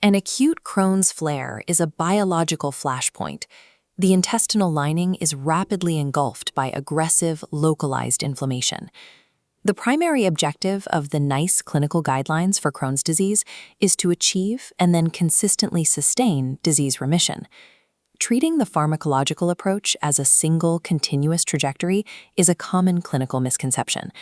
An acute Crohn's flare is a biological flashpoint. The intestinal lining is rapidly engulfed by aggressive, localized inflammation. The primary objective of the NICE clinical guidelines for Crohn's disease is to achieve and then consistently sustain disease remission. Treating the pharmacological approach as a single, continuous trajectory is a common clinical misconception.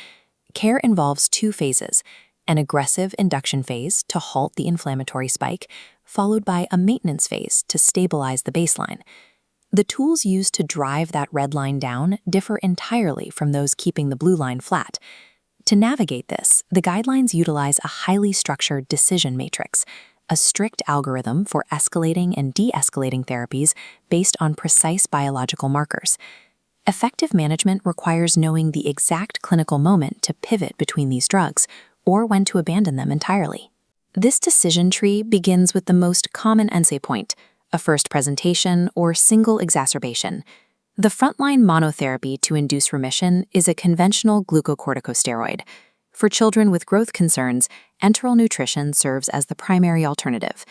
Care involves two phases: an aggressive induction phase to halt the inflammatory spike, followed by a maintenance phase to stabilize the baseline. The tools used to drive that red line down differ entirely from those keeping the blue line flat. To navigate this, the guidelines utilize a highly structured decision matrix, a strict algorithm for escalating and de-escalating therapies based on precise biological markers. Effective management requires knowing the exact clinical moment to pivot between these drugs, or when to abandon them entirely. This decision tree begins with the most common entry point, a first presentation or single exacerbation. The frontline monotherapy to induce remission is a conventional glucocorticosteroid. For children with growth concerns, enteral nutrition serves as the primary alternative.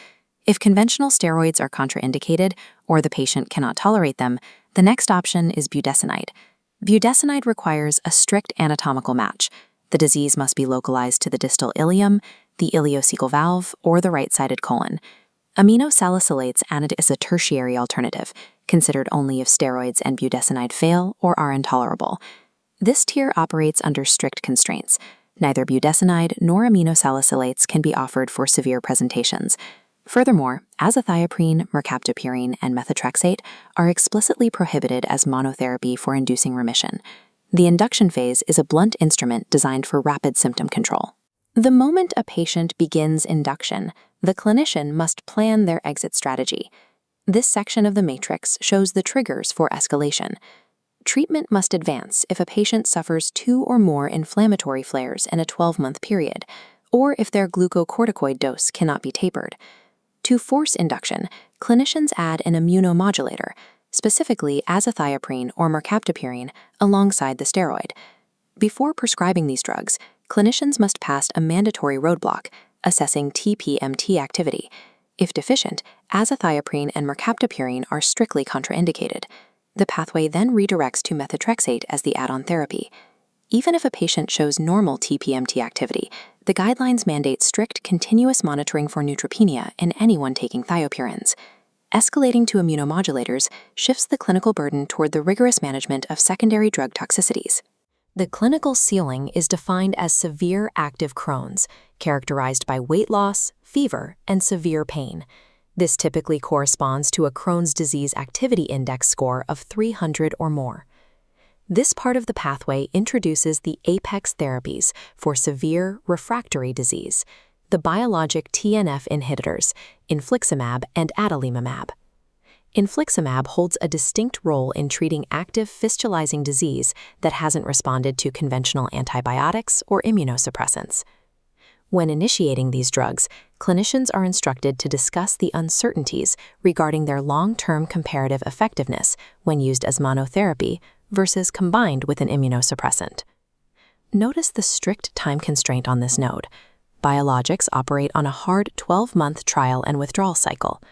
If conventional steroids are contraindicated or the patient cannot tolerate them, the next option is budesonide. Budesonide requires a strict anatomical match. The disease must be localized to the distal ileum, the ileocecal valve, or the right-sided colon. Aminosalicylates is a tertiary alternative, considered only if steroids and budesonide fail or are intolerable. This tier operates under strict constraints. Neither budesonide nor aminosalicylates can be offered for severe presentations. Furthermore, azathioprine, mercaptopurine, and methotrexate are explicitly prohibited as monotherapy for inducing remission. The induction phase is a blunt instrument designed for rapid symptom control. The moment a patient begins induction, the clinician must plan their exit strategy. This section of the matrix shows the triggers for escalation. Treatment must advance if a patient suffers 2 or more inflammatory flares in a 12-month period, or if their glucocorticoid dose cannot be tapered. To force induction, clinicians add an immunomodulator, specifically azathioprine or mercaptopurine, alongside the steroid. Before prescribing these drugs, clinicians must pass a mandatory roadblock, assessing TPMT activity. If deficient, azathioprine and mercaptopurine are strictly contraindicated. The pathway then redirects to methotrexate as the add-on therapy. Even if a patient shows normal TPMT activity, the guidelines mandate strict continuous monitoring for neutropenia in anyone taking thiopurines. Escalating to immunomodulators shifts the clinical burden toward the rigorous management of secondary drug toxicities. The clinical ceiling is defined as severe active Crohn's, characterized by weight loss, fever, and severe pain. This typically corresponds to a Crohn's disease activity index score of 300 or more. This part of the pathway introduces the apex therapies for severe refractory disease, the biologic TNF inhibitors, infliximab and adalimumab. Infliximab holds a distinct role in treating active fistulizing disease that hasn't responded to conventional antibiotics or immunosuppressants. When initiating these drugs, clinicians are instructed to discuss the uncertainties regarding their long-term comparative effectiveness when used as monotherapy versus combined with an immunosuppressant. Notice the strict time constraint on this node. Biologics operate on a hard 12-month trial and withdrawal cycle.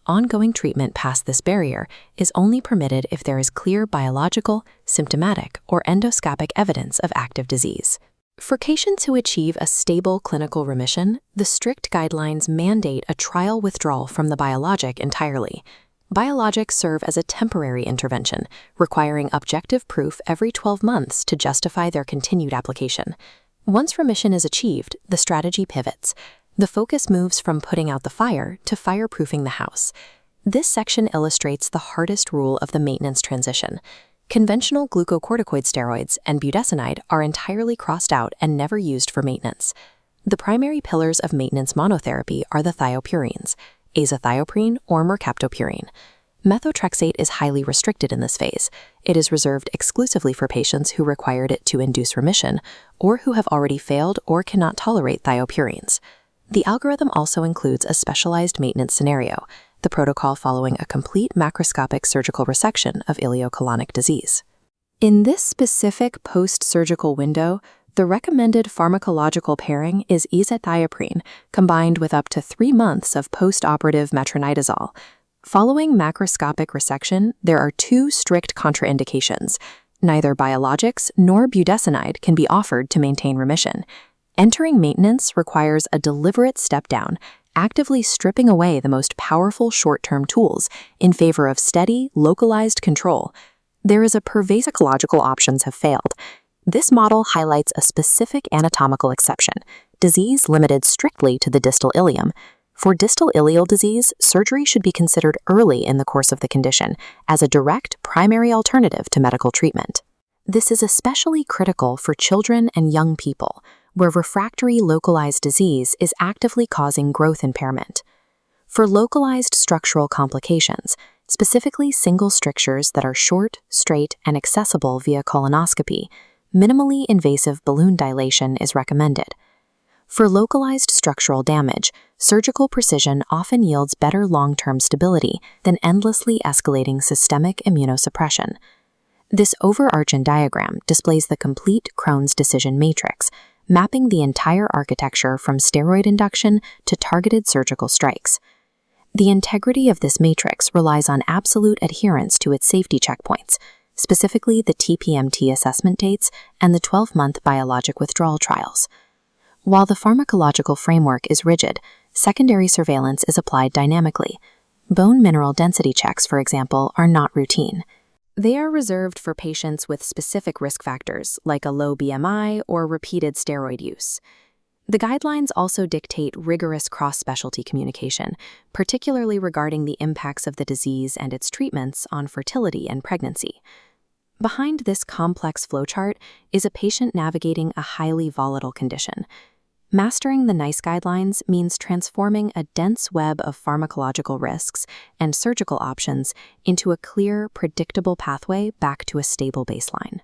Ongoing treatment past this barrier is only permitted if there is clear biological, symptomatic, or endoscopic evidence of active disease. For patients who achieve a stable clinical remission, the strict guidelines mandate a trial withdrawal from the biologic entirely. Biologics serve as a temporary intervention, requiring objective proof every 12 months to justify their continued application. Once remission is achieved, the strategy pivots. The focus moves from putting out the fire to fireproofing the house. This section illustrates the hardest rule of the maintenance transition. Conventional glucocorticoid steroids and budesonide are entirely crossed out and never used for maintenance. The primary pillars of maintenance monotherapy are the thiopurines, azathioprine or mercaptopurine. Methotrexate is highly restricted in this phase. It is reserved exclusively for patients who required it to induce remission or who have already failed or cannot tolerate thiopurines. The algorithm also includes a specialized maintenance scenario, the protocol following a complete macroscopic surgical resection of ileocolonic disease. In this specific post-surgical window, The recommended pharmacological pairing is azathioprine, combined with up to 3 months of post-operative metronidazole. Following macroscopic resection, there are 2 strict contraindications. Neither biologics nor budesonide can be offered to maintain remission. Entering maintenance requires a deliberate step-down, actively stripping away the most powerful short-term tools in favor of steady, localized control. There is a pervasive ecological options have failed. This model highlights a specific anatomical exception, disease limited strictly to the distal ileum. For distal ileal disease, surgery should be considered early in the course of the condition as a direct primary alternative to medical treatment. This is especially critical for children and young people, where refractory localized disease is actively causing growth impairment. For localized structural complications, specifically single strictures that are short, straight, and accessible via colonoscopy, minimally invasive balloon dilation is recommended. For localized structural damage, surgical precision often yields better long-term stability than endlessly escalating systemic immunosuppression. This overarching diagram displays the complete Crohn's decision matrix, mapping the entire architecture from steroid induction to targeted surgical strikes. The integrity of this matrix relies on absolute adherence to its safety checkpoints, specifically the TPMT assessment dates and the 12-month biologic withdrawal trials. While the pharmacological framework is rigid, secondary surveillance is applied dynamically. Bone mineral density checks, for example, are not routine. They are reserved for patients with specific risk factors, like a low BMI or repeated steroid use. The guidelines also dictate rigorous cross-specialty communication, particularly regarding the impacts of the disease and its treatments on fertility and pregnancy. Behind this complex flowchart is a patient navigating a highly volatile condition. Mastering the NICE guidelines means transforming a dense web of pharmacological risks and surgical options into a clear, predictable pathway back to a stable baseline.